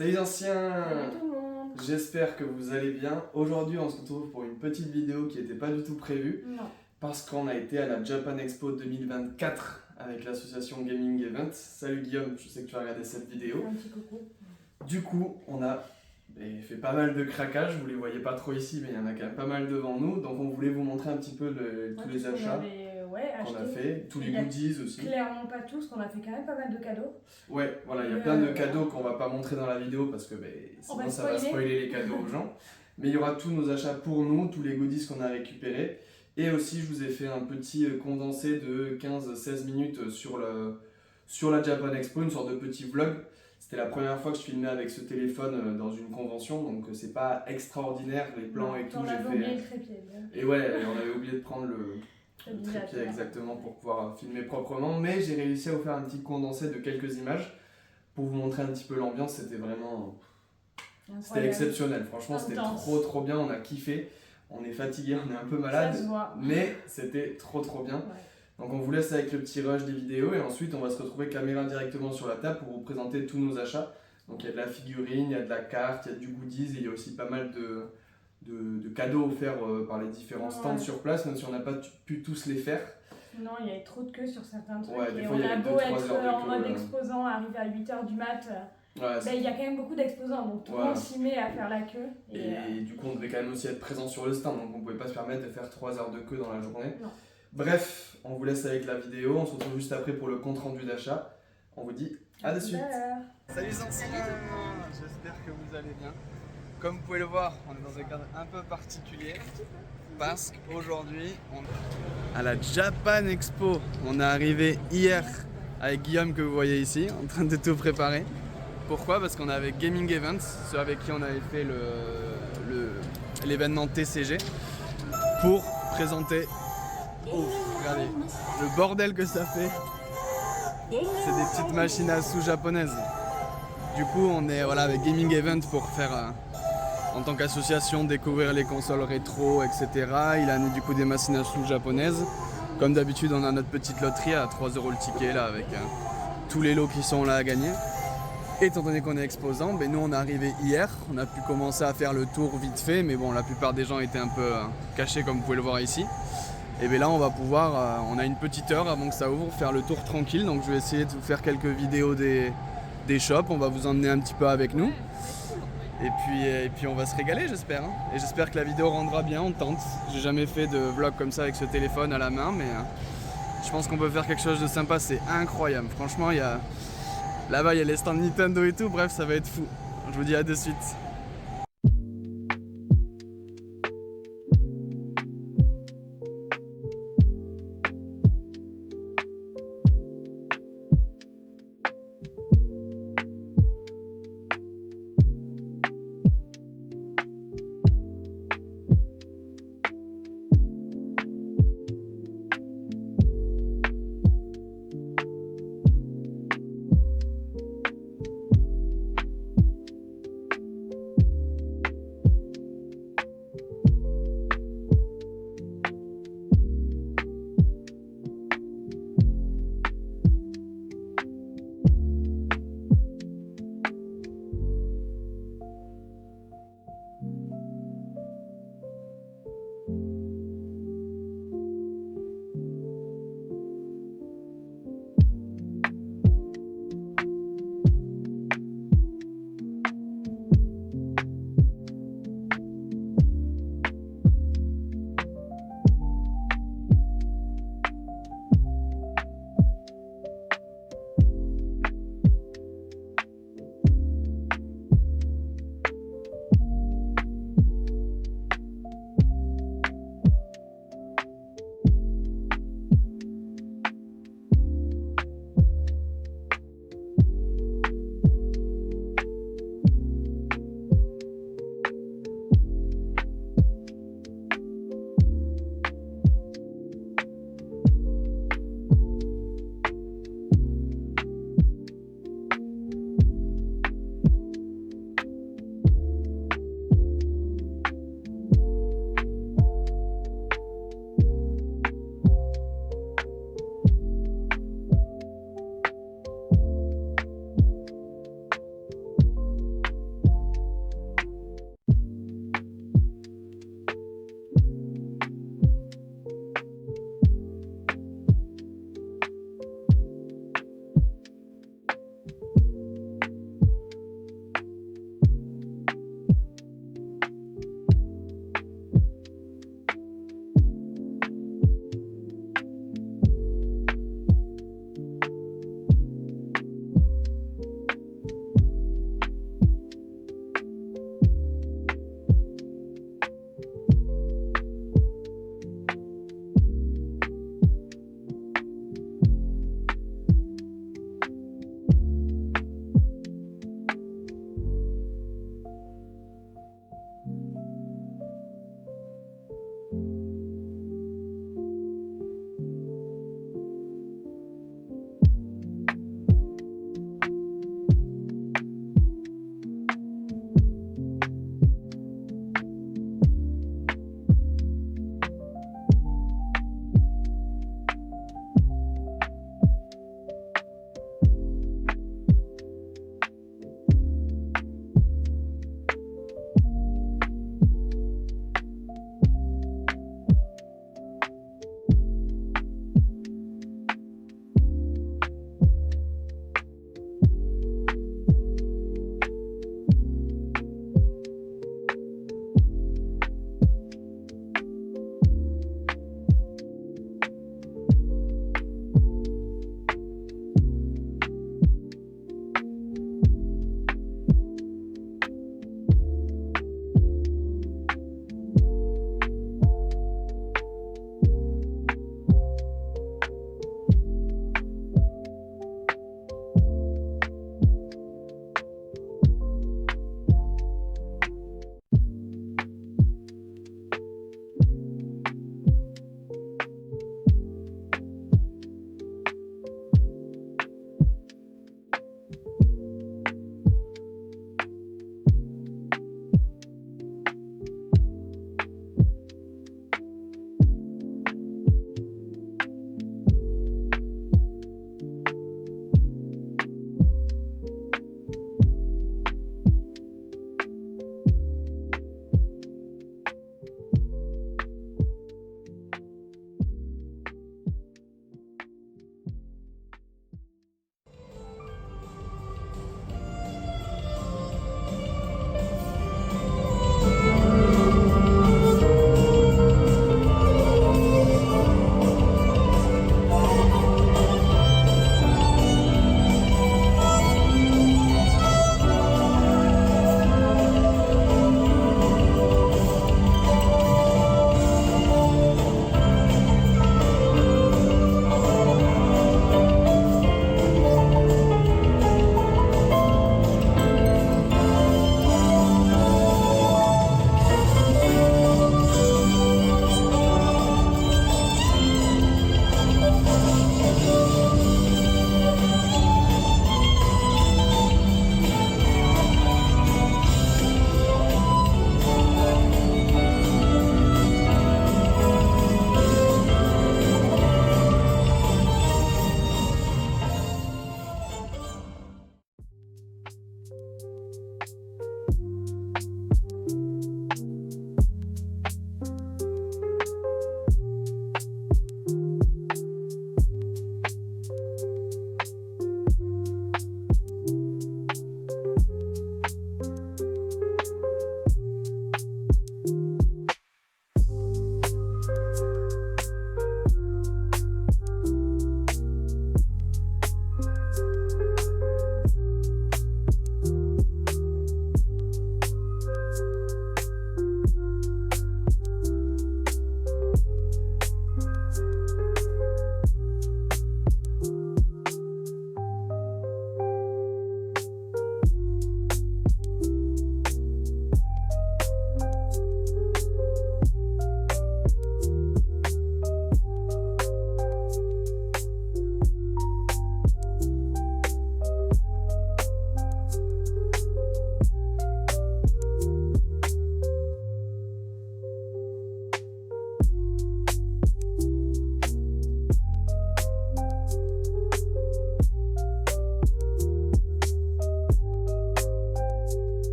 Salut les anciens! Salut tout le monde! J'espère que vous allez bien. Aujourd'hui on se retrouve pour une petite vidéo qui n'était pas du tout prévue Non. parce qu'on a été à la Japan Expo 2024 avec l'association Gaming Event. Salut Guillaume, je sais que tu as regardé cette vidéo. Un petit coucou. Du coup on a fait pas mal de craquages, vous les voyez pas trop ici mais il y en a quand même pas mal devant nous. Donc on voulait vous montrer un petit peu tous les achats qu'on a fait, tous les goodies aussi. Clairement pas tous, qu'on a fait quand même pas mal de cadeaux. Ouais, voilà, il y a plein de cadeaux qu'on va pas montrer dans la vidéo parce que sinon ça va spoiler les cadeaux aux gens. Mais il y aura tous nos achats pour nous, tous les goodies qu'on a récupérés. Et aussi, je vous ai fait un petit condensé de 15-16 minutes sur la Japan Expo, une sorte de petit vlog. C'était la première fois que je filmais avec ce téléphone dans une convention, donc c'est pas extraordinaire, les plans et tout. On avait oublié le trépied. Et ouais, on avait oublié de prendre le trépied exactement pour pouvoir filmer proprement, mais j'ai réussi à vous faire un petit condensé de quelques images pour vous montrer un petit peu l'ambiance. C'était vraiment c'était exceptionnel, franchement c'était trop bien, on a kiffé, on est fatigué, on est un peu malade, mais c'était trop bien. Ouais. Donc on vous laisse avec le petit rush des vidéos et ensuite on va se retrouver caméra directement sur la table pour vous présenter tous nos achats. Donc il y a de la figurine, il y a de la carte, il y a du goodies et il y a aussi pas mal de cadeaux offerts par les différents stands sur place, même si on n'a pas pu tous les faire. Non, il y avait trop de queue sur certains trucs. Ouais, et on a beau être en mode exposant, arriver à 8h du mat', il y a quand même beaucoup d'exposants, donc tout le monde s'y met à faire la queue. Et du coup, on devait quand même aussi être présent sur le stand, donc on pouvait pas se permettre de faire 3 heures de queue dans la journée. Non. Bref, on vous laisse avec la vidéo, on se retrouve juste après pour le compte rendu d'achat. On vous dit à de suite. Salut les anciens, j'espère que vous allez bien. Comme vous pouvez le voir, on est dans un cadre un peu particulier parce qu'aujourd'hui, on est à la Japan Expo. On est arrivé hier avec Guillaume que vous voyez ici, en train de tout préparer. Pourquoi? Parce qu'on est avec Gaming Events, ceux avec qui on avait fait l'événement TCG, pour présenter. Regardez, le bordel que ça fait. C'est des petites machines à sous japonaises. Du coup, on est avec Gaming Event pour faire, en tant qu'association, découvrir les consoles rétro, etc. Il a amené du coup des machines à sous japonaises. Comme d'habitude, on a notre petite loterie à 3 € le ticket là, avec tous les lots qui sont là à gagner. Étant donné qu'on est exposant, nous on est arrivé hier, on a pu commencer à faire le tour vite fait, mais bon, la plupart des gens étaient un peu cachés comme vous pouvez le voir ici. Et bien là on va pouvoir, on a une petite heure avant que ça ouvre, faire le tour tranquille, donc je vais essayer de vous faire quelques vidéos des shops, on va vous emmener un petit peu avec nous. Et puis on va se régaler, j'espère. Et j'espère que la vidéo rendra bien, on tente. J'ai jamais fait de vlog comme ça avec ce téléphone à la main, mais je pense qu'on peut faire quelque chose de sympa, c'est incroyable. Franchement, là-bas il y a les stands Nintendo et tout, bref ça va être fou. Je vous dis à de suite.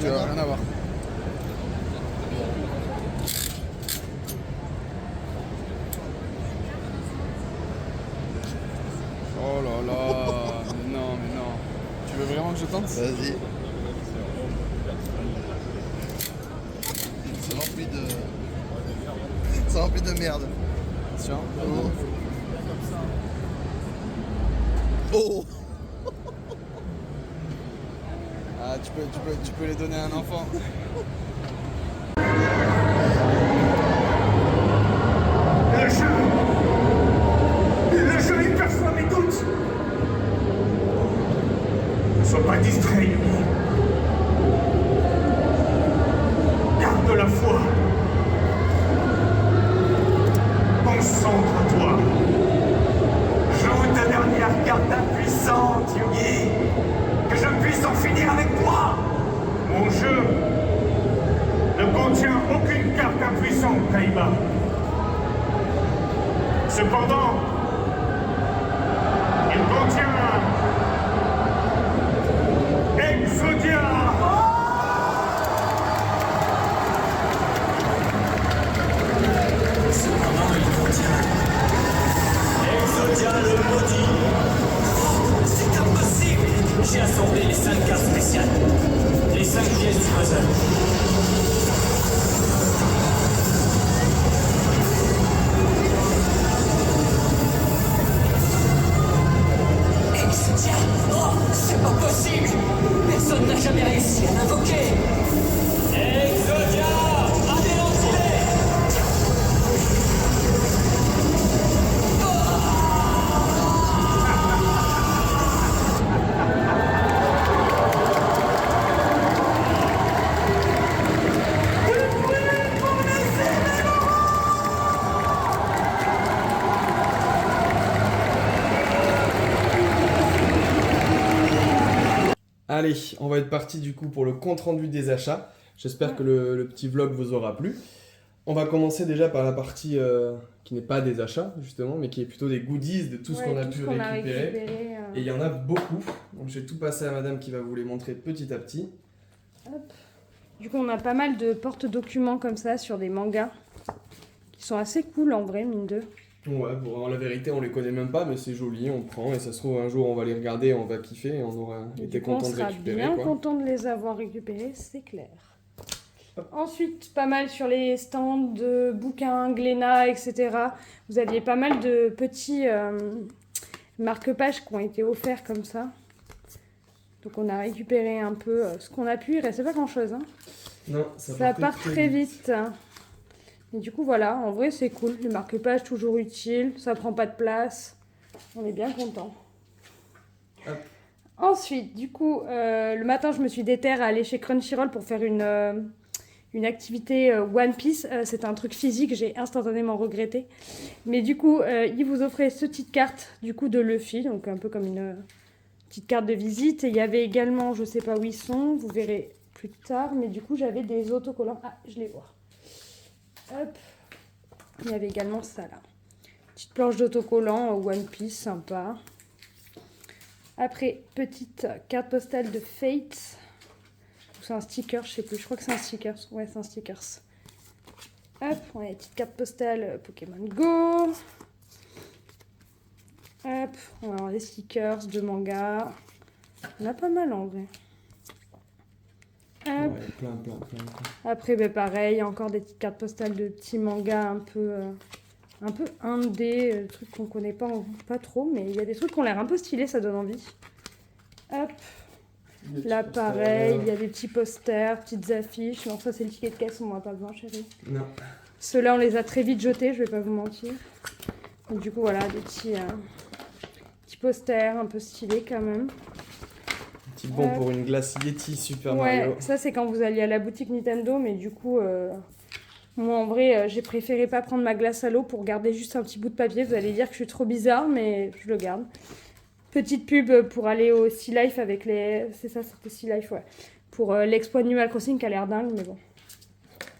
rien à voir. Oh là là, mais non. Tu veux vraiment que je tente? Vas-y. C'est rempli de merde. Tiens. Oh. Ah, tu peux les donner à un enfant. Le jeu il perçoit mes doutes. Ne sois pas distrait, Yugi. Garde la foi. Concentre toi. Joue ta dernière carte impuissante, Yugi. Que je puisse en finir avec toi. Mon jeu ne contient aucune carte impuissante, Kaiba. Cependant, il contient Exodia. Cependant, il contient Exodia le maudit. C'est impossible. J'ai assemblé les 5 cartes spéciales. Les 5 pièces du puzzle. Exodia. Oh, c'est pas possible. Personne n'a jamais réussi à l'invoquer. Exodia, anéantis-les. Allez, on va être parti du coup pour le compte rendu des achats. J'espère que le petit vlog vous aura plu. On va commencer déjà par la partie qui n'est pas des achats justement, mais qui est plutôt des goodies de tout ce qu'on a pu récupérer. Et il y en a beaucoup. Donc je vais tout passer à madame qui va vous les montrer petit à petit. Hop. Du coup, on a pas mal de porte-documents comme ça sur des mangas qui sont assez cool en vrai, mine de. Ouais, bon, la vérité, on les connaît même pas, mais c'est joli, on prend et ça se trouve un jour on va les regarder, on va kiffer et on aura été content de récupérer. On sera bien content de les avoir récupérés, c'est clair. Hop. Ensuite, pas mal sur les stands de bouquins, Glénat, etc. Vous aviez pas mal de petits marque-pages qui ont été offerts comme ça. Donc on a récupéré un peu ce qu'on a pu, il restait pas grand-chose. Hein. Non, ça part très vite. Et du coup, voilà, en vrai, c'est cool. Les marque-pages, toujours utiles. Ça prend pas de place. On est bien content. Ensuite, du coup, le matin, je me suis déterre à aller chez Crunchyroll pour faire une activité One Piece. C'est un truc physique, j'ai instantanément regretté. Mais du coup, ils vous offraient cette petite carte du coup, de Luffy, donc un peu comme une petite carte de visite. Et il y avait également, je sais pas où ils sont, vous verrez plus tard. Mais du coup, j'avais des autocollants. Ah, je les vois. Hop, il y avait également ça là. Petite planche d'autocollant One Piece, sympa. Après, petite carte postale de Fate. C'est un sticker, je sais plus, je crois que c'est un sticker. Ouais, c'est un sticker. Hop, on a une petite carte postale Pokémon Go. Hop, on va avoir des stickers de manga. On a pas mal en vrai. Ouais, plein. Après, ben, pareil, encore des petites cartes postales de petits mangas un peu indé, des trucs qu'on connaît pas trop, mais il y a des trucs qui ont l'air un peu stylés, ça donne envie. Hop, là pareil, il y a des petits posters, petites affiches. Non, ça c'est le ticket de caisse, on n'en a pas besoin, chérie. Non. Ceux-là, on les a très vite jetés, je vais pas vous mentir. Donc, du coup, voilà, des petits posters un peu stylés quand même. Petit bon pour une glace Yeti Super Mario. Ouais, ça c'est quand vous alliez à la boutique Nintendo, mais du coup, moi en vrai, j'ai préféré pas prendre ma glace à l'eau pour garder juste un petit bout de papier. Vous allez dire que je suis trop bizarre, mais je le garde. Petite pub pour aller au Sea Life avec les... C'est ça, c'était Sea Life, ouais. Pour l'expo Animal Crossing qui a l'air dingue, mais bon.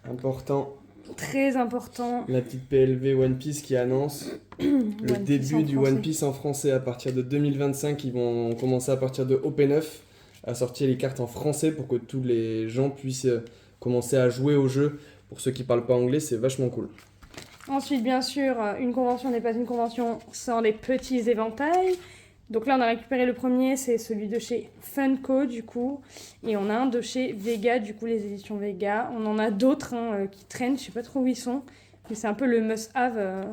Important. Très important. La petite PLV One Piece qui annonce le début du One Piece en français à partir de 2025. Ils vont commencer à partir de OP9 a sorti les cartes en français pour que tous les gens puissent commencer à jouer au jeu. Pour ceux qui parlent pas anglais, c'est vachement cool. Ensuite, bien sûr, une convention n'est pas une convention sans les petits éventails. Donc là, on a récupéré le premier, c'est celui de chez Funko, du coup. Et on a un de chez Vega, du coup, les éditions Vega. On en a d'autres qui traînent, je sais pas trop où ils sont. Mais c'est un peu le must-have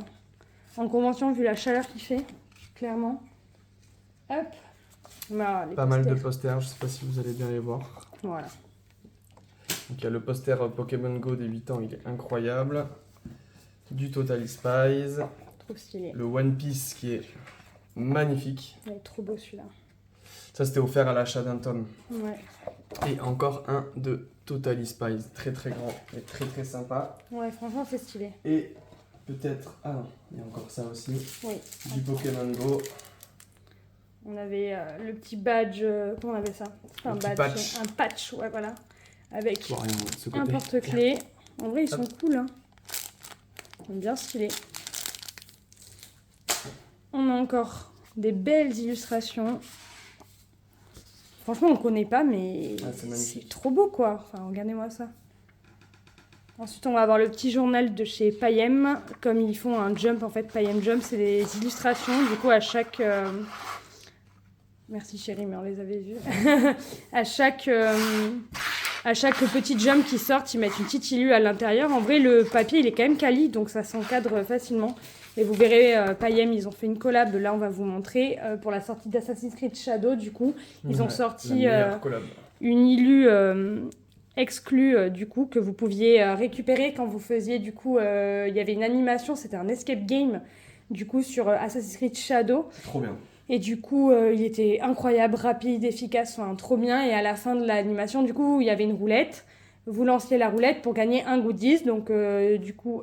en convention, vu la chaleur qu'il fait, clairement. Hop. Voilà, les Pas mal de posters. posters, je sais pas si vous allez bien les voir. Voilà. Donc il y a le poster Pokémon Go des 8 ans, il est incroyable. Du Totally Spies. Trop stylé. Le One Piece qui est magnifique. Il est trop beau celui-là. Ça c'était offert à l'achat d'un tome. Ouais. Et encore un de Totally Spies, très très grand et très très sympa. Ouais, franchement, c'est stylé. Et peut-être, ah non, il y a encore ça aussi, Oui. du Pokémon Go. On avait le petit badge, comment on avait ça? C'est pas Un un petit badge, patch. un patch, ouais, voilà. Avec Bon, rien, de ce un côté. porte-clés. En vrai, ils sont Hop. cool, hein. Ils sont bien stylés. On a encore des belles illustrations. Franchement, on connaît pas, mais Ah, c'est magnifique. c'est trop beau, quoi. Enfin, regardez-moi ça. Ensuite, on va avoir le petit journal de chez Payem. Comme ils font un jump, en fait, Payem Jump, c'est des illustrations. Du coup, à chaque... Merci chérie, mais on les avait vues. à chaque petit jump qui sort, ils mettent une petite illu à l'intérieur. En vrai, le papier, il est quand même quali, donc ça s'encadre facilement. Et vous verrez, Payem, ils ont fait une collab, là on va vous montrer, pour la sortie d'Assassin's Creed Shadow, du coup. Ils ont Ouais, sorti la meilleure collab. une illu exclue, du coup, que vous pouviez récupérer quand vous faisiez, du coup, il y avait une animation, c'était un escape game, du coup, sur Assassin's Creed Shadow. Trop bien. Et du coup, il était incroyable, rapide, efficace, enfin trop bien. Et à la fin de l'animation, du coup, il y avait une roulette. Vous lanciez la roulette pour gagner un goodies. Donc, du coup,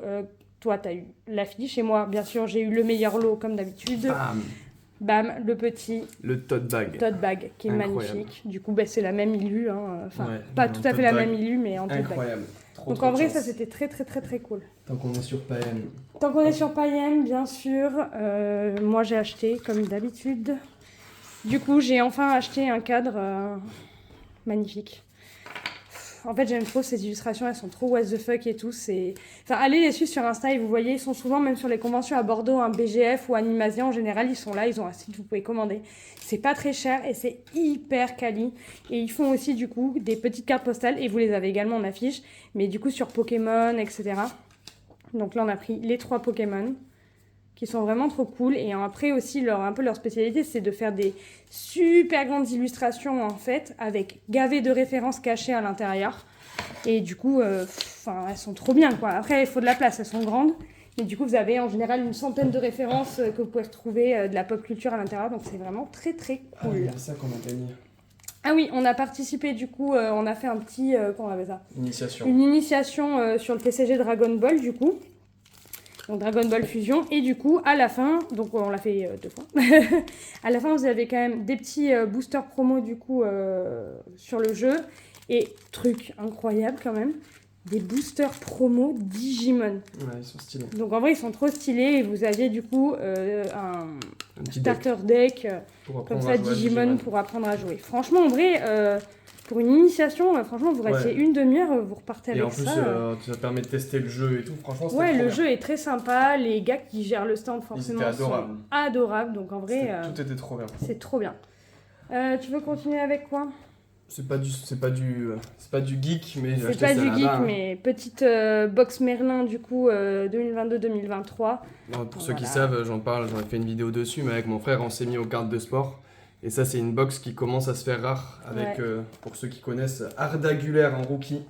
toi, tu as eu l'affiche. Et moi, bien sûr, j'ai eu le meilleur lot, comme d'habitude. Bam. Bam, le petit Le tote bag. tote bag, qui est Incroyable. magnifique. Du coup, c'est la même illu. Enfin, Ouais, pas mais tout en à fait tote la bag. même illu, mais en tote bag. Incroyable. Trop, Donc, trop en de vrai, chance. ça, c'était très, très, très, très cool. Tant qu'on est sur Payem. Tant qu'on est sur Payem, bien sûr, moi, j'ai acheté, comme d'habitude. Du coup, j'ai enfin acheté un cadre magnifique. En fait, j'aime trop ces illustrations, elles sont trop what the fuck et tout. Enfin, allez les suivre sur Insta et vous voyez, ils sont souvent même sur les conventions à Bordeaux, un BGF ou Animasia en général, ils sont là, ils ont un site, vous pouvez commander. C'est pas très cher et c'est hyper quali. Et ils font aussi du coup des petites cartes postales et vous les avez également en affiche, mais du coup sur Pokémon, etc. Donc là, on a pris les 3 Pokémon qui sont vraiment trop cool. Et après aussi, un peu leur spécialité, c'est de faire des super grandes illustrations, en fait, avec gavé de références cachées à l'intérieur. Et du coup, elles sont trop bien, quoi. Après, il faut de la place, elles sont grandes. Et du coup, vous avez en général une centaine de références que vous pouvez retrouver de la pop culture à l'intérieur. Donc, c'est vraiment très, très Ah, cool. c'est ça qu'on a gagné. Ah oui, on a participé, du coup, on a fait un petit... comment on appelle ça ? Initiation. Une initiation sur le TCG Dragon Ball, du coup. Donc Dragon Ball Fusion. Et du coup, à la fin, donc on l'a fait 2 fois. À la fin, vous avez quand même des petits boosters promo, du coup, sur le jeu. Et truc incroyable quand même, des boosters promo Digimon. Ouais, ils sont stylés. Donc en vrai, ils sont trop stylés. Et vous aviez du coup un Un petit deck starter deck pour comme apprendre ça, à jouer à Digimon, pour apprendre à jouer. Franchement, en vrai, pour une initiation, franchement, vous restez Ouais. une demi-heure, vous repartez Et avec en plus, ça. ça permet de tester le jeu et tout. Franchement, c'était Ouais, trop le bien. jeu est très sympa. Les gars qui gèrent le stand, Ils forcément, étaient adorables. sont adorables. Donc en vrai, Tout était trop bien. c'est trop bien. Tu veux continuer avec quoi? C'est pas du geek, mais j'ai C'est acheté pas ça du là-bas, geek, hein. mais petite box Merlin, du coup, 2022-2023. Non, pour ceux qui Voilà. savent, j'en parle, j'en ai fait une vidéo dessus, mais avec mon frère, on s'est mis aux cartes de sport. Et ça, c'est une box qui commence à se faire rare, avec, Ouais. pour ceux qui connaissent, Ardagulaire en rookie,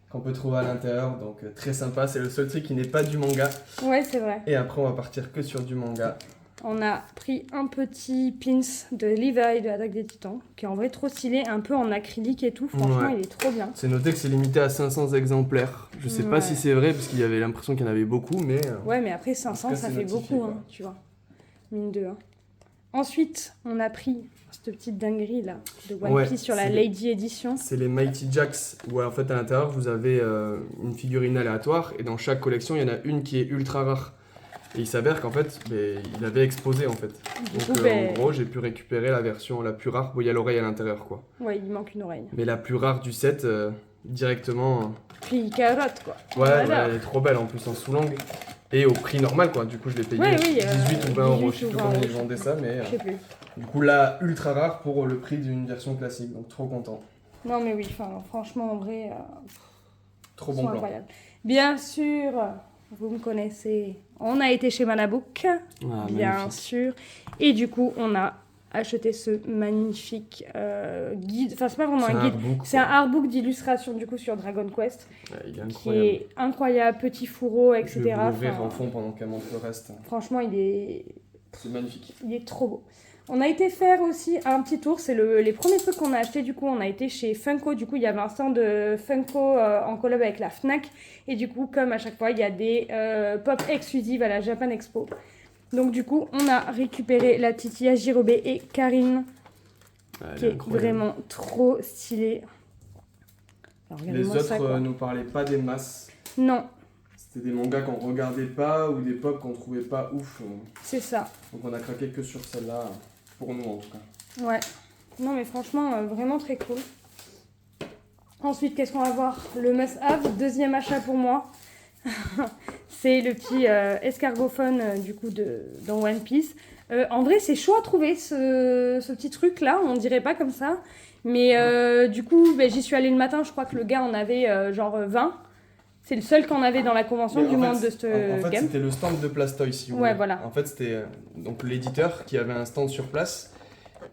qu'on peut trouver à l'intérieur. Donc très sympa, c'est le seul truc qui n'est pas du manga. Ouais, c'est vrai. Et après, on va partir que sur du manga. On a pris un petit pins de Levi de l'Attaque des Titans, qui est en vrai trop stylé, un peu en acrylique et tout. Franchement, Ouais. il est trop bien. C'est noté que c'est limité à 500 exemplaires. Je sais Ouais. pas si c'est vrai, parce qu'il y avait l'impression qu'il y en avait beaucoup, mais... Ouais, mais après 500, cas, ça c'est fait notifié, beaucoup, quoi. hein, tu vois. Mine de 1. Ensuite, on a pris cette petite dinguerie là, de One Ouais, Piece sur la c'est- Lady Edition. C'est les Mighty Jacks, où en fait à l'intérieur vous avez une figurine aléatoire, et dans chaque collection il y en a une qui est ultra rare. Et il s'avère qu'en fait, il avait explosé en fait. Du Donc coup, en gros, j'ai pu récupérer la version la plus rare. Bon, il y a l'oreille à l'intérieur quoi. Ouais, il manque une oreille. Mais la plus rare du set, directement. Puis carotte, quoi. Ouais, Voilà. elle est trop belle en plus en sous-langue. Et au prix normal quoi. Du coup, je l'ai payé Ouais, oui, 18 ou 20 euros. 18 Je sais ou plus 20 comment ils euros, vendaient ça, mais Je sais plus. du coup là, ultra rare pour le prix d'une version classique. Donc trop content. Non, mais oui, franchement, en vrai, Trop ils bon sont plan. incroyables. Bien sûr, vous me connaissez. On a été chez Manabook, Ah, bien magnifique. sûr. Et du coup, on a acheté ce magnifique guide. Enfin, c'est pas vraiment C'est un guide. artbook, C'est quoi. un artbook d'illustration du coup sur Dragon Quest Ouais, il est qui incroyable. est incroyable, petit fourreau, Je etc. vais vous l'ouvrir Enfin, en fond pendant qu'elle montre le reste. franchement, C'est magnifique. il est trop beau. On a été faire aussi un petit tour, c'est les premiers trucs qu'on a acheté du coup, on a été chez Funko, du coup il y avait un stand de Funko en collab avec la Fnac, et du coup comme à chaque fois il y a des pop exclusives à la Japan Expo. Donc du coup on a récupéré la Titilla Jirobe et Karine, qui est vraiment trop stylée. Alors, Les regardez-moi autres ça, quoi. nous parlaient pas des masses. Non, C'était des mangas qu'on regardait pas ou des pop qu'on trouvait pas ouf. c'est ça. Donc on a craqué que sur celle-là, pour nous en tout cas. Ouais. Non mais franchement, vraiment très cool. Ensuite, qu'est-ce qu'on va voir? Le must-have, deuxième achat pour moi. C'est le petit escargophone du coup dans One Piece. En vrai, c'est chaud à trouver ce petit truc là, on dirait pas comme ça. Mais du coup, j'y suis allée le matin, je crois que le gars en avait genre 20. C'est le seul qu'on avait dans la convention Mais du en monde fait, de ce en fait, game. c'était le stand de Plastoy, si vous Ouais, voulez. voilà. En fait, c'était donc l'éditeur qui avait un stand sur place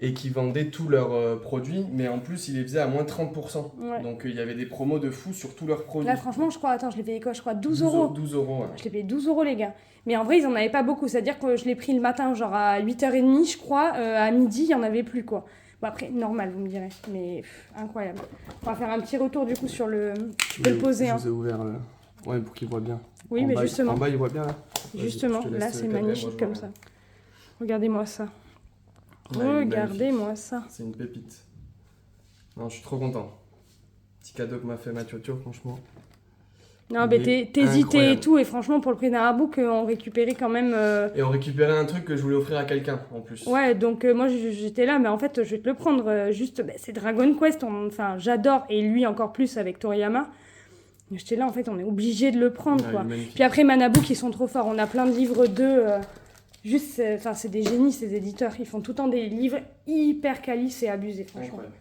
et qui vendait tous leurs produits, mais en plus, il les faisait à moins 30%. Ouais. Donc il y avait des promos de fou sur tous leurs produits. Là, franchement, je crois, attends, je l'ai payé quoi? Je crois 12 euros. 12 euros, ouais. Je l'ai payé 12 euros, les gars. Mais en vrai, ils en avaient pas beaucoup. C'est-à-dire que je l'ai pris le matin, genre à 8h30, je crois. À midi, il y en avait plus, quoi. Bon, après, normal, vous me direz. Mais incroyable. On va faire un petit retour, du coup, sur le... Tu peux le poser, Je hein. vous ai ouvert là. Ouais, pour qu'il voit bien. Oui, En mais bas, justement. En bas, il voit bien là. Vas-y, Justement, je te laisse là, c'est cadrer, moi, magnifique je comme vois ça. Regardez-moi ça. rien. Ouais, il est magnifique. Regardez-moi ça. C'est une pépite. Non, je suis trop content. Petit cadeau que m'a fait Mathieu, franchement. Non, Il mais est t'hésitais et incroyable. tout. Et franchement, pour le prix d'un artbook, on récupérait quand même... Et on récupérait un truc que je voulais offrir à quelqu'un en plus. Ouais, donc moi j'étais là, mais en fait je vais te le prendre. Juste, c'est Dragon Quest, enfin j'adore, et lui encore plus avec Toriyama. J'étais là, en fait, on est obligé de le prendre, Ouais, quoi. il est magnifique. Puis après, Manabook, ils sont trop forts. On a plein de livres d'eux. Juste, c'est des génies, ces éditeurs. Ils font tout le temps des livres hyper quali, c'est abusé, franchement. Incroyable.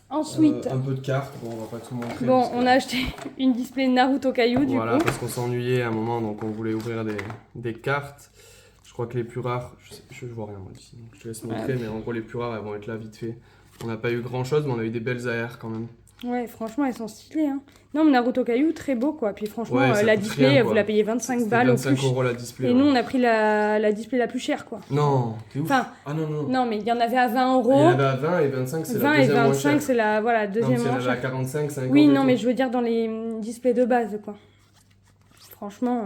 Ensuite, Un peu de cartes, bon, on va pas tout montrer. bon, parce que- on a acheté une display Naruto Kaiju, du Voilà, coup. parce qu'on s'ennuyait à un moment, donc on voulait ouvrir des cartes. Je crois que les plus rares, je vois rien moi ici, donc je te laisse montrer, mais en gros les plus rares elles vont être là vite fait. On n'a pas eu grand chose, mais on a eu des belles AR quand même. Ouais, franchement, elles sont stylées, hein. Non, mais Naruto Kaiju, très beau, quoi. Puis franchement, Ouais, ça la coûte display, rien, vous quoi. la payez 25 C'était balles au 25 plus. euros la display. Et ouais. nous, on a pris la display la plus chère, quoi. Non, t'es ouf. Enfin, Ah non, non. non, mais il y en avait à 20 Il y en euros. avait à 20 et 25, c'est 20 la et deuxième moins 25, chère. c'est la voilà, Non, deuxième parce qu'il y en moins avait à chère. 45, 50. Oui, et non, tout. mais je veux dire dans les displays de base, quoi. Franchement.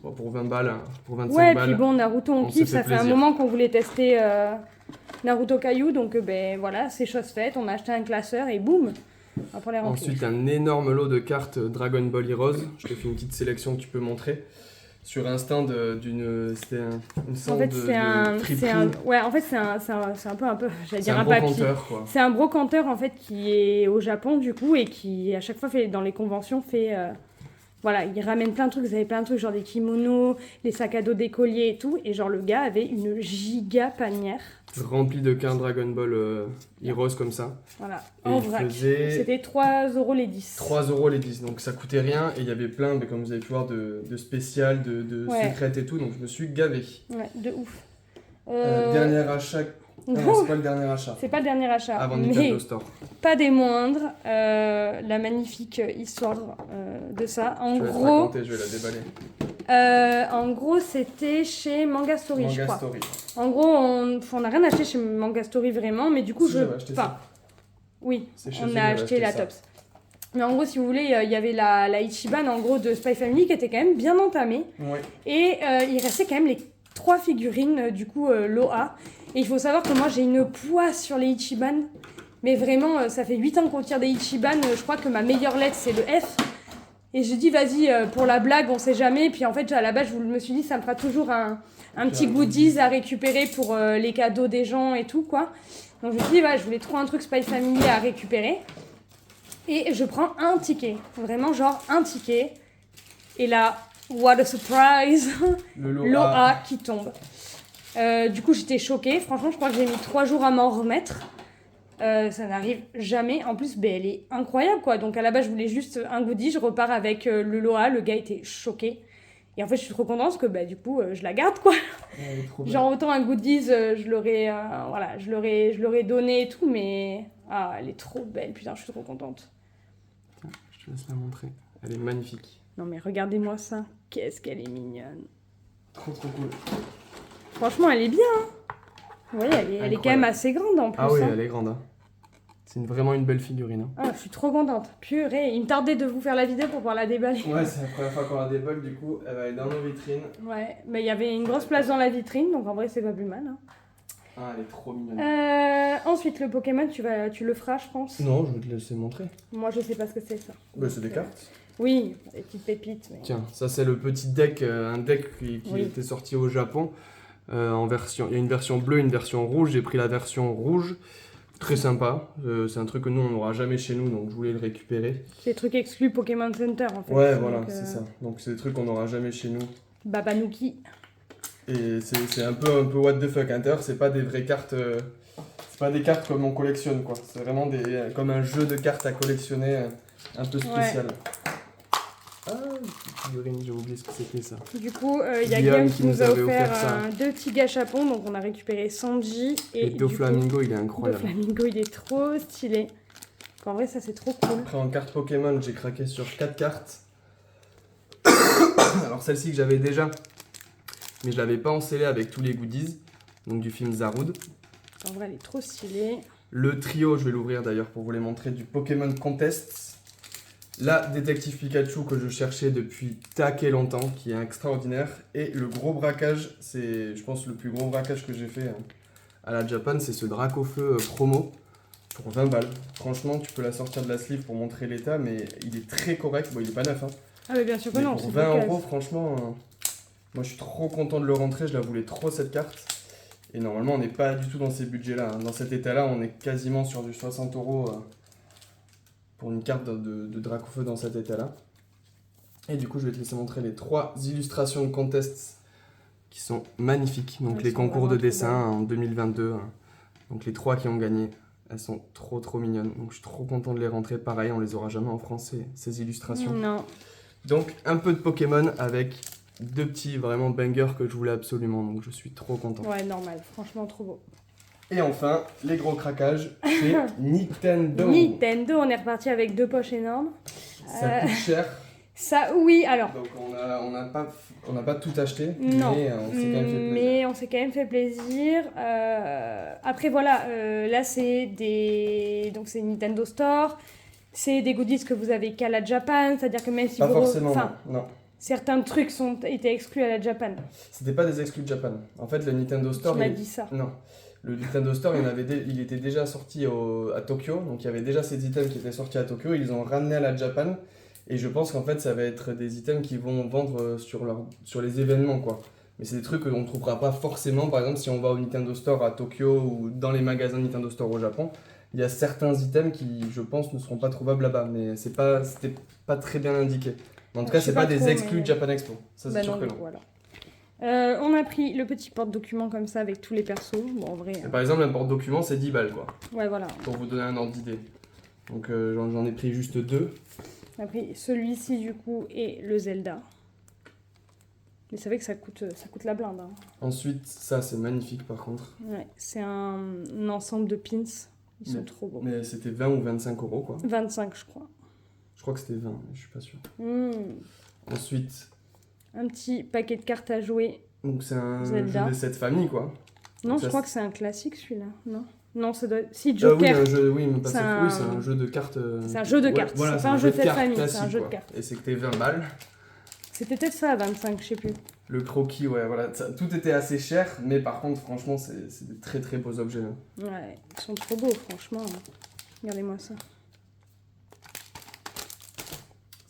Bon, pour 20 balles, hein, pour 25 Ouais, balles. puis bon, Naruto, on on kiffe. s'est fait Ça fait un plaisir. moment qu'on voulait tester Naruto Kaiju. Donc, ben voilà, c'est chose faite. On a acheté un classeur et boum, on va pour les remplir. Ensuite, un énorme lot de cartes Dragon Ball Heroes. Je t'ai fait une petite sélection que tu peux montrer. Sur un stand d'une. C'était une En sorte fait, de c'est un. Ouais, en fait, c'est un peu. J'allais C'est dire un un papier. brocanteur, quoi. C'est un brocanteur en fait qui est au Japon du coup et qui à chaque fois fait dans les conventions fait voilà, il ramène plein de trucs, vous avez plein de trucs genre des kimonos, les sacs à dos d'écoliers et tout et genre le gars avait une giga panière. Rempli de cartes Dragon Ball Heroes comme ça. Voilà, Et en il vrac. faisait C'était 3 € les 10. 3 euros les 10, donc ça coûtait rien. Et il y avait plein, mais comme vous avez pu voir, de spéciales, de Ouais. secrètes et tout, donc je me suis gavé. Ouais, de ouf. Dernier achat. Ah non, c'est pas le dernier achat. C'est pas le dernier achat, Avant mais Nintendo Store. pas des moindres. La magnifique histoire de ça. En Je vais te gros, raconter, je vais la déballer. en gros, c'était chez Manga Story, je Manga crois. Story. En gros, on n'a rien acheté chez Manga Story vraiment, mais du coup, Si, j'avais acheté ça. Oui, C'est chez eux, on j'avais a acheté la ça. Tops. Mais en gros, si vous voulez, il y avait la Ichiban en gros de Spy Family qui était quand même bien entamée. Ouais. Et il restait quand même les 3 figurines, du coup, Loa. Et il faut savoir que moi, j'ai une poisse sur les Ichiban. Mais vraiment, ça fait 8 ans qu'on tire des Ichiban. Je crois que ma meilleure lettre, c'est le F. Et j'ai dit, vas-y, pour la blague, on sait jamais. Puis en fait, à la base, je me suis dit, ça me fera toujours un petit goodies à récupérer pour les cadeaux des gens et tout, quoi. Donc je me suis dit, ouais, je voulais trop un truc Spy Family à récupérer. Et je prends un ticket. Vraiment, genre un ticket. Et là, what a surprise. Le Loa qui tombe. Du coup, j'étais choquée. Franchement, je crois que j'ai mis 3 jours à m'en remettre. Ça n'arrive jamais. En plus, elle est incroyable, quoi. Donc, à la base, je voulais juste un goodie. Je repars avec le Loa. Le gars était choqué. Et en fait, je suis trop contente parce que, du coup, je la garde, quoi. Genre, autant un goodies, je l'aurais donné et tout. Mais, elle est trop belle. Putain, je suis trop contente. Je te laisse la montrer. Elle est magnifique. Non, mais regardez-moi ça. Qu'est-ce qu'elle est mignonne. Trop cool. Franchement, elle est bien. Hein. Vous voyez, elle est quand même assez grande en plus. Ah oui, hein. elle est grande. Hein. C'est vraiment une belle figurine. Hein. Ah, je suis trop contente. Purée, il me tardait de vous faire la vidéo pour pouvoir la déballer. Ouais, c'est la première fois qu'on la déballe, du coup, elle va être dans nos vitrines. Ouais, mais il y avait une grosse place dans la vitrine, donc en vrai, c'est pas plus mal. Hein. Ah, elle est trop mignonne. Ensuite, le Pokémon, tu le feras, je pense. Non, je vais te laisser montrer. Moi, je sais pas ce que c'est ça. Bah, c'est des cartes. Oui, des petites pépites. Mais... Tiens, ça c'est le petit deck, un deck qui Oui. était sorti au Japon. En version, il y a une version bleue, une version rouge. J'ai pris la version rouge. Très sympa. C'est un truc que nous on n'aura jamais chez nous, donc je voulais le récupérer. C'est des trucs exclus Pokémon Center en fait. Ouais, donc, voilà, c'est ça. Donc c'est des trucs qu'on n'aura jamais chez nous. Babanuki. Et c'est un peu what the fuck. À l'intérieur, c'est pas des vraies cartes. C'est pas des cartes comme on collectionne, quoi. C'est vraiment comme un jeu de cartes à collectionner un peu spécial. Ah, figurine, j'ai oublié ce que c'était ça. Du coup, il y a Guillaume Guillaume qui qui nous nous a avait offert offert ça. 2 petits gâchapons, donc on a récupéré Sanji Et du Doflamingo, il est coup, incroyable. Doflamingo, il est trop stylé. Donc, en vrai, ça c'est trop cool. Après, en carte Pokémon, j'ai craqué sur 4 cartes. Alors, celle-ci que j'avais déjà, mais je l'avais pas encellée avec tous les goodies, donc du film Zaroud. En vrai, elle est trop stylée. Le trio, je vais l'ouvrir d'ailleurs pour vous les montrer, du Pokémon Contest. La détective Pikachu que je cherchais depuis taquet longtemps, qui est extraordinaire. Et le gros braquage, c'est je pense le plus gros braquage que j'ai fait à la Japan, c'est ce Dracofeu promo pour 20 balles. Franchement, tu peux la sortir de la sleeve pour montrer l'état, mais il est très correct. Bon, il est pas neuf, hein. Ah, mais bien sûr que Mais non, pour c'est 20 d'occasion. euros, franchement, moi je suis trop content de le rentrer. Je la voulais trop cette carte. Et normalement, on n'est pas du tout dans ces budgets-là. Hein. Dans cet état-là, on est quasiment sur du 60 euros. Pour une carte de Dracofeu dans cet état-là. Et du coup, je vais te laisser montrer les 3 illustrations de contest qui sont magnifiques. Donc Elles les sont concours de vraiment trop dessin en 2022. Hein. Donc les 3 qui ont gagné, elles sont trop mignonnes. Donc je suis trop content de les rentrer. Pareil, on les aura jamais en français, ces illustrations. Non. Donc un peu de Pokémon avec 2 petits vraiment bangers que je voulais absolument. Donc je suis trop content. Ouais, normal. Franchement, trop beau. Et enfin, les gros craquages chez Nintendo. Nintendo, on est reparti avec 2 poches énormes. Ça coûte cher. Ça, oui, alors. Donc on n'a pas tout acheté, Non. mais on s'est quand même fait plaisir. Mais on s'est quand même fait plaisir. Après, voilà, là, donc c'est Nintendo Store. C'est des goodies que vous avez qu'à la Japan. C'est-à-dire que même si Pas vous... forcément, Enfin, non. certains trucs étaient exclus à la Japan. C'était pas des exclus de Japan. En fait, le Nintendo Store... Tu m'as dit ça. Non. Le Nintendo Store, il était déjà sorti à Tokyo. Donc il y avait déjà ces items qui étaient sortis à Tokyo. Ils les ont ramenés à la Japan. Et je pense qu'en fait, ça va être des items qui vont vendre sur les événements, quoi. Mais c'est des trucs qu'on ne trouvera pas forcément. Par exemple, si on va au Nintendo Store à Tokyo ou dans les magasins Nintendo Store au Japon, il y a certains items qui, je pense, ne seront pas trouvables là-bas. Mais c'était pas très bien indiqué. Mais en tout cas, Je sais c'est pas pas des trop, exclus mais- de Japan Expo. Ça, c'est Bah sûr non, que du non. coup, voilà. On a pris le petit porte-document comme ça avec tous les persos. Bon, en vrai. Et par exemple, un porte-document, c'est 10 balles, quoi. Ouais, voilà. Pour vous donner un ordre d'idée. Donc j'en ai pris juste 2. On a pris celui-ci, du coup, et le Zelda. Mais c'est vrai que ça coûte la blinde. Hein. Ensuite, ça c'est magnifique par contre. Ouais, c'est un ensemble de pins. Ils sont Mais- trop beaux. Mais c'était 20 ou 25 euros, quoi. 25, je crois. Je crois que c'était 20, mais je suis pas sûr. Ensuite, Un petit paquet de cartes à jouer. donc c'est un Zelda. jeu de cette famille, quoi. Non, Donc je ça, crois que c'est un classique celui-là. Non, non, ça doit. Si, oui, Joker. un jeu, oui, mais pas C'est cette- un- oui, c'est un jeu de cartes. C'est un jeu de cartes, voilà, c'est pas un jeu de cette cartes famille, c'est un classique, jeu de quoi. cartes. Et c'était 20 balles. C'était peut-être ça à 25, je sais plus. Le croquis, ouais, voilà. Tout était assez cher, mais par contre, franchement, c'est des très très beaux objets. Hein. Ouais, ils sont trop beaux, franchement. Regardez-moi ça.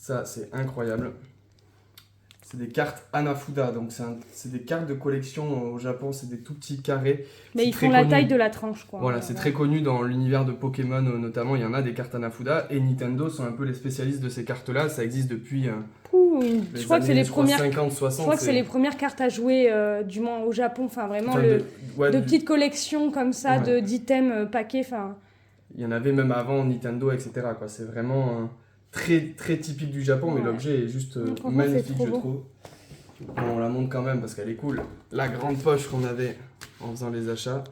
Ça, c'est incroyable. C'est des cartes Hanafuda, donc c'est des cartes de collection au Japon, c'est des tout petits carrés. Mais C'est ils très font la connu. taille de la tranche, quoi. Voilà, c'est très connu dans l'univers de Pokémon notamment, il y en a des cartes Hanafuda, et Nintendo sont un peu les spécialistes de ces cartes-là, ça existe depuis Je crois que c'est les premières. 50, Je 60. crois que c'est les premières cartes à jouer, du moins au Japon, enfin vraiment Enfin, de petites collections comme ça, Ouais. d'items paquets, enfin. Il y en avait même avant Nintendo, etc. quoi. C'est vraiment très, très typique du Japon, mais Ouais. l'objet est juste Franchement, magnifique, c'est trop je beau. trouve. On la montre quand même parce qu'elle est cool. La grande poche qu'on avait en faisant les achats.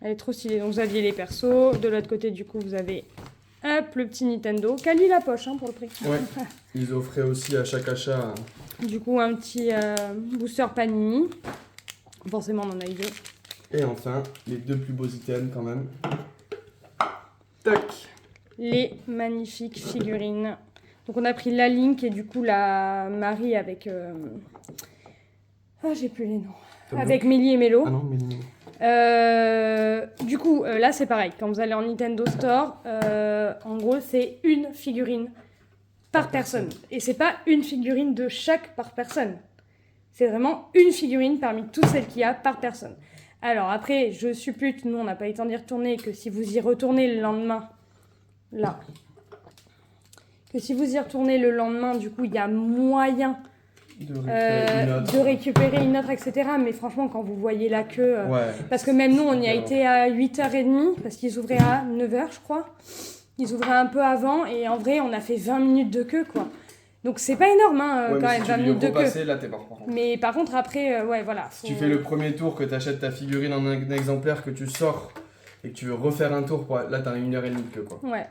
Elle est trop stylée. Donc vous aviez les persos, de l'autre côté du coup vous avez hop, le petit Nintendo. Quali la poche pour le prix. Ouais. Ils offraient aussi à chaque achat. Du coup un petit booster Panini. Forcément on en a eu deux. Et enfin, les deux plus beaux items quand même. Tac. Les magnifiques figurines. Donc on a pris la Link et du coup la Marie avec... Ah j'ai plus les noms. Avec Mélie et Mélo. Ah non, mais non. Du coup, là c'est pareil. Quand vous allez en Nintendo Store, en gros c'est une figurine par personne. Et c'est pas une figurine de chaque par personne. C'est vraiment une figurine parmi toutes celles qu'il y a par personne. Alors après, je suppute, nous on n'a pas eu le temps d'y retourner, que si vous y retournez le lendemain, là, que si vous y retournez le lendemain, du coup il y a moyen de récupérer une autre, etc. Mais franchement, quand vous voyez la queue... Ouais. Parce que même nous, on y a été à 8h30, parce qu'ils ouvraient à 9h, je crois. Ils ouvraient un peu avant, et en vrai, on a fait 20 minutes de queue, quoi. Donc c'est pas énorme, Ouais, quand mais même, si 20 tu veux minutes de queue. repasser, là t'es mort par contre. Mais par contre, après, ouais, voilà. Si tu fais le premier tour, que tu achètes ta figurine en un exemplaire, que tu sors et que tu veux refaire un tour, là t'as 1h30 de queue quoi. Ouais.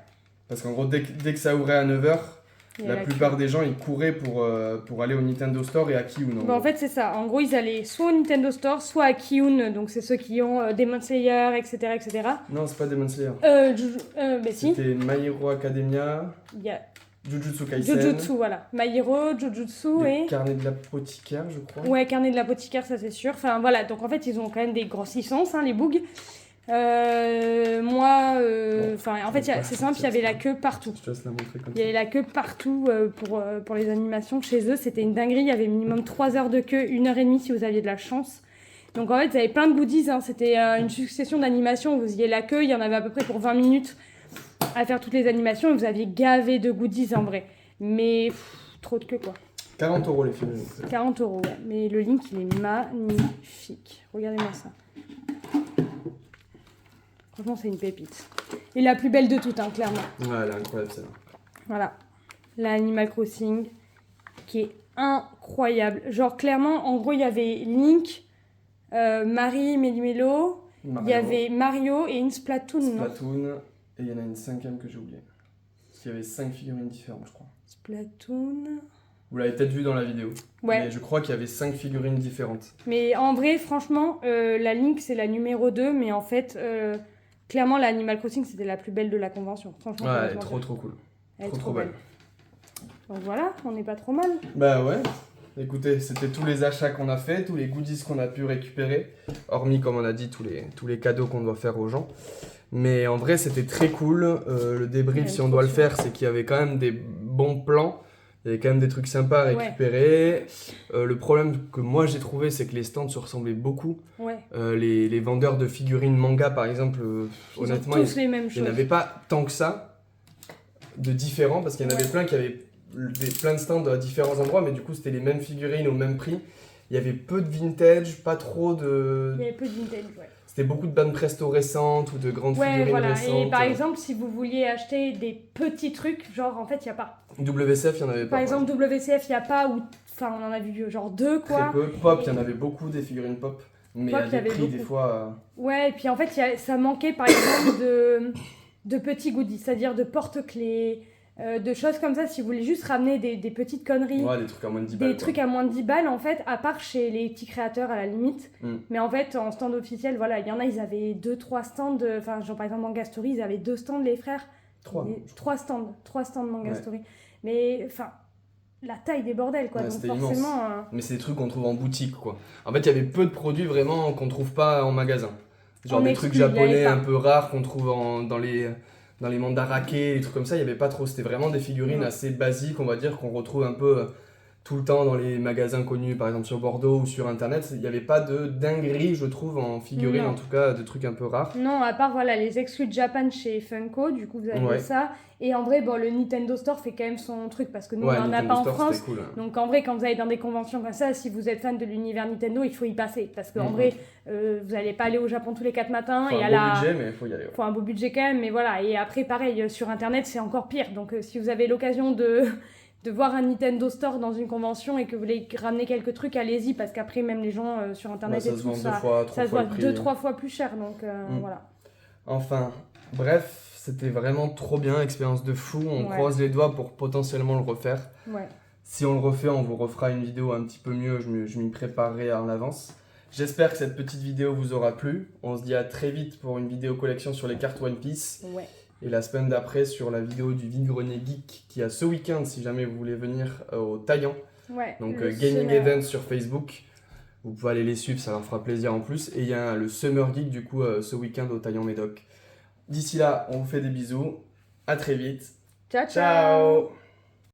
Parce qu'en gros, dès que ça ouvrait à 9h, Il y a la la plupart des gens ils couraient pour aller au Nintendo Store et à Kiyun. Bah, en fait, c'est ça. En gros, ils allaient soit au Nintendo Store, soit à Kiyun, donc c'est ceux qui ont Demon Slayer, etc., etc. Non, c'est pas Demon Slayer. Mais si. C'était My Hero Academia, Il y a Jujutsu Kaisen, Jujutsu, voilà. My Hero, Jujutsu le et... carnet de l'apothicaire, je crois. Ouais, carnet de l'apothicaire, ça c'est sûr. Enfin voilà, donc en fait ils ont quand même des grosses licences, les Boog. En fait c'est simple, il y avait la queue partout. Je te laisse la montrer comme Il y avait la queue partout pour les animations chez eux, c'était une dinguerie. Il y avait minimum 3 heures de queue, 1h30 si vous aviez de la chance. Donc en fait, vous avez plein de goodies, c'était une succession d'animations. Vous y avez la queue, il y en avait à peu près pour 20 minutes à faire toutes les animations et vous aviez gavé de goodies en vrai. Mais trop de queue quoi. 40 € les films. 40 €, ouais. Mais le Link, il est magnifique. Regardez-moi ça. Franchement, c'est une pépite. Et la plus belle de toutes, clairement. Ouais, elle est incroyable celle-là. Voilà. La Animal Crossing, qui est incroyable. Genre, clairement, en gros, il y avait Link, Marie, Méli-Mélo, il y avait Mario et une Splatoon, non? Splatoon, et il y en a une cinquième que j'ai oubliée. Parce qu'il y avait 5 figurines différentes, je crois. Splatoon... Vous l'avez peut-être vu dans la vidéo. Ouais. Mais je crois qu'il y avait 5 figurines différentes. Mais en vrai, franchement, la Link, c'est la numéro 2, mais en fait, clairement, la Animal Crossing, c'était la plus belle de la convention. Franchement, Ouais, faut elle est pas se trop mentir. trop cool. Elle est trop, trop trop belle. Donc voilà, on n'est pas trop mal. Bah ouais. Écoutez, c'était tous les achats qu'on a fait, tous les goodies qu'on a pu récupérer. Hormis, comme on a dit, tous les cadeaux qu'on doit faire aux gens. Mais en vrai, c'était très cool. Le débrief, Ouais, si on trop doit le sûr. faire, c'est qu'il y avait quand même des bons plans. Il y avait quand même des trucs sympas à Ouais. récupérer. Le problème que moi j'ai trouvé, c'est que les stands se ressemblaient beaucoup. Ouais. Les vendeurs de figurines manga, par exemple, Ils honnêtement, ont tous les mêmes il n'y choses. en avait pas tant que ça de différents, parce qu'il y en avait plein qui avaient plein de stands à différents endroits, mais du coup c'était les mêmes figurines au même prix. Il y avait peu de vintage, pas trop de... Il y avait peu de vintage, ouais. C'était beaucoup de bandes presto récentes ou de grandes Ouais, figurines voilà. récentes. Et par exemple, si vous vouliez acheter des petits trucs, genre, en fait, il n'y a pas. WCF, il n'y en avait pas. Par exemple, WCF, il n'y a pas, ou... Enfin, on en a vu genre 2, quoi. Très peu. Pop, il y en avait beaucoup, des figurines pop. Mais Pop, à il y des avait prix, des beaucoup. fois... Ouais, et puis en fait, ça manquait, par exemple, de petits goodies, c'est-à-dire de porte-clés, de choses comme ça. Si vous voulez juste ramener des petites conneries, Ouais, des trucs à moins de 10 balles. des trucs à moins de 10 balles, en fait, à part chez les petits créateurs à la limite. Mm. Mais en fait, en stand officiel, voilà, il y en a, ils avaient 2-3 stands. Enfin, genre par exemple, Manga Story, ils avaient 2 stands, les frères. 3. 3 stands Manga Ouais. Story. Mais enfin, la taille des bordels, quoi. Ouais, Donc c'était forcément. Mais c'est des trucs qu'on trouve en boutique, quoi. En fait, il y avait peu de produits vraiment qu'on trouve pas en magasin. Genre En des exclu, trucs il y avait japonais pas. un peu rares qu'on trouve dans dans les mandarakés, les trucs comme ça, il n'y avait pas trop. C'était vraiment des figurines assez basiques, on va dire, qu'on retrouve un peu tout le temps dans les magasins connus, par exemple sur Bordeaux ou sur Internet. Il n'y avait pas de dinguerie, je trouve, en figurines, Non. en tout cas, de trucs un peu rares. Non, à part voilà, les exclus de Japan chez Funko, du coup vous avez Ouais. ça. Et en vrai, bon, le Nintendo Store fait quand même son truc parce que nous Ouais, on en a Nintendo pas en Store, France. c'était cool. Donc en vrai, quand vous allez dans des conventions comme ça, si vous êtes fan de l'univers Nintendo, il faut y passer. Parce qu'en Mhm. vrai, vous n'allez pas aller au Japon tous les 4 matins. Faut et un à beau la... budget, mais il faut y aller. Ouais. faut un beau budget quand même, mais voilà. Et après, pareil, sur Internet, c'est encore pire. Donc si vous avez l'occasion de voir un Nintendo Store dans une convention et que vous voulez ramener quelques trucs, allez-y. Parce qu'après, même les gens sur Internet Ouais, et ça se tout, vend ça, 2 fois, 3 ça se fois voit le prix. 2-3 fois plus cher. Donc voilà. Enfin, bref, c'était vraiment trop bien, expérience de fou. On Ouais. croise les doigts pour potentiellement le refaire. Ouais. Si on le refait, on vous refera une vidéo un petit peu mieux, je m'y préparerai en avance. J'espère que cette petite vidéo vous aura plu. On se dit à très vite pour une vidéo collection sur les cartes One Piece. Ouais. Et la semaine d'après sur la vidéo du vide-grenier geek qui a ce week-end si jamais vous voulez venir au Taillan. Ouais. Donc Le Gaming Summer. Events sur Facebook. Vous pouvez aller les suivre, ça leur fera plaisir en plus. Et il y a le Summer Geek du coup ce week-end au Taillan Médoc. D'ici là, on vous fait des bisous. À très vite. Ciao, ciao. Ciao.